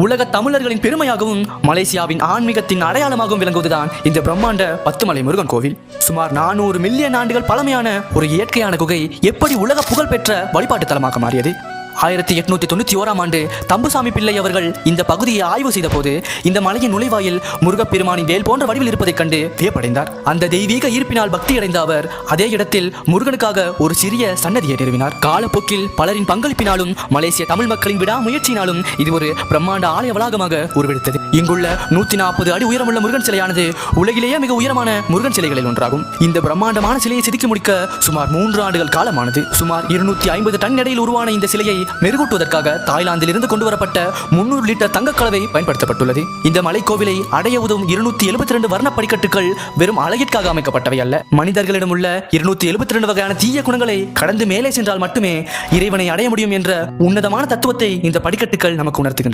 உலக தமிழர்களின் பெருமையாகவும் மலேசியாவின் ஆன்மீகத்தின் அடையாளமாகவும் விளங்குவதுதான் இந்த பிரம்மாண்ட 10 மலை முருகன் கோவில். சுமார் 400 மில்லியன் ஆண்டுகள் பழமையான ஒரு இயற்கையான குகை எப்படி உலக புகழ்பெற்ற வழிபாட்டு தலமாக மாறியது? 1891ஆம் ஆண்டு தம்புசாமி பிள்ளை அவர்கள் இந்த பகுதியை ஆய்வு செய்த போது இந்த மலையின் நுழைவாயில் முருகப்பெருமானின் வேல் போன்ற வடிவில் இருப்பதைக் கண்டு வியப்படைந்தார். அந்த தெய்வீக ஈர்ப்பினால் பக்தியடைந்த அவர் அதே இடத்தில் முருகனுக்காக ஒரு சிறிய சன்னதியை நிறுவினார். காலப்போக்கில் பலரின் பங்களிப்பினாலும் மலேசிய தமிழ் மக்களின் விடாமுயற்சியினாலும் இது ஒரு பிரம்மாண்ட ஆலய வளாகமாக உருவெடுத்தது. இங்குள்ள 140 அடி உயரமுள்ள முருகன் சிலையானது உலகிலேயே மிக உயரமான முருகன் சிலைகளில் ஒன்றாகும். இந்த பிரம்மாண்டமான சிலையை செதுக்கி முடிக்க சுமார் 3 ஆண்டுகள் காலமானது. சுமார் 250 டன் எடையில் உருவான இந்த சிலையை மெருகூட்டுவதற்காக தாய்லாந்தில் இருந்து கொண்டு வரப்பட்ட 300 லிட்டர் தங்க கலவை பயன்படுத்தப்பட்டுள்ளது. இந்த மலைக்கோவிலை அடைய உதவும் 272 வர்ண படிக்கட்டுகள் வெறும் அழகிற்காக அமைக்கப்பட்டவை அல்ல. மனிதர்களிடம் உள்ள 272 வகையான தீய குணங்களை கடந்து மேலே சென்றால் மட்டுமே இறைவனை அடைய முடியும் என்ற உன்னதமான தத்துவத்தை இந்த படிக்கட்டுகள் நமக்கு உணர்த்துகின்றன.